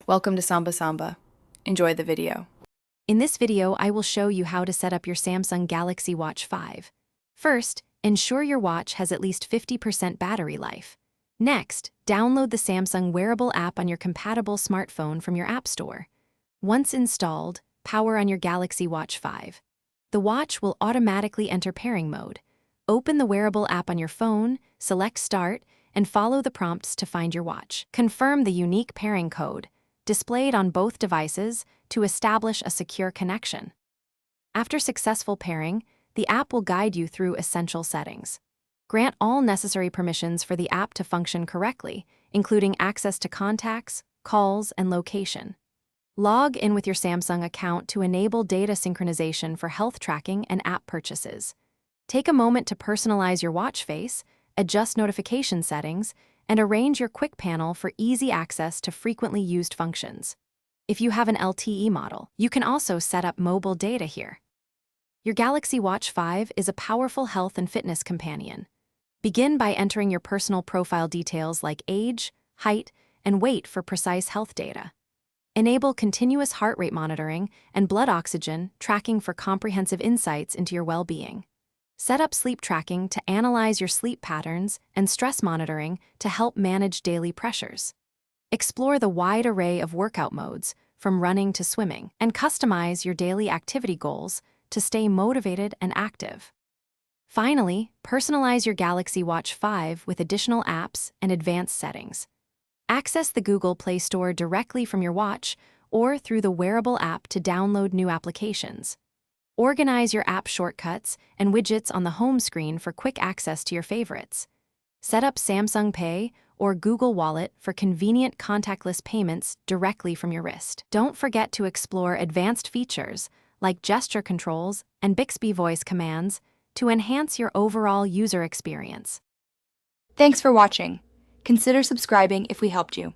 Welcome to Samba Samba. Enjoy the video. In this video, I will show you how to set up your Samsung Galaxy Watch 5. First, ensure your watch has at least 50% battery life. Next, download the Samsung Wearable app on your compatible smartphone from your App Store. Once installed, power on your Galaxy Watch 5. The watch will automatically enter pairing mode. Open the Wearable app on your phone, select Start, and follow the prompts to find your watch. Confirm the unique pairing code, displayed on both devices, to establish a secure connection. After successful pairing, the app will guide you through essential settings. Grant all necessary permissions for the app to function correctly, including access to contacts, calls, and location. Log in with your Samsung account to enable data synchronization for health tracking and app purchases. Take a moment to personalize your watch face, adjust notification settings, and arrange your quick panel for easy access to frequently used functions. If you have an LTE model, you can also set up mobile data here. Your Galaxy Watch 5 is a powerful health and fitness companion. Begin by entering your personal profile details like age, height, and weight for precise health data. Enable continuous heart rate monitoring and blood oxygen tracking for comprehensive insights into your well-being. Set up sleep tracking to analyze your sleep patterns and stress monitoring to help manage daily pressures. Explore the wide array of workout modes, from running to swimming, and customize your daily activity goals to stay motivated and active. Finally, personalize your Galaxy Watch 5 with additional apps and advanced settings. Access the Google Play Store directly from your watch or through the Wearable app to download new applications. Organize your app shortcuts and widgets on the home screen for quick access to your favorites. Set up Samsung Pay or Google Wallet for convenient contactless payments directly from your wrist. Don't forget to explore advanced features like gesture controls and Bixby voice commands to enhance your overall user experience. Thanks for watching. Consider subscribing if we helped you.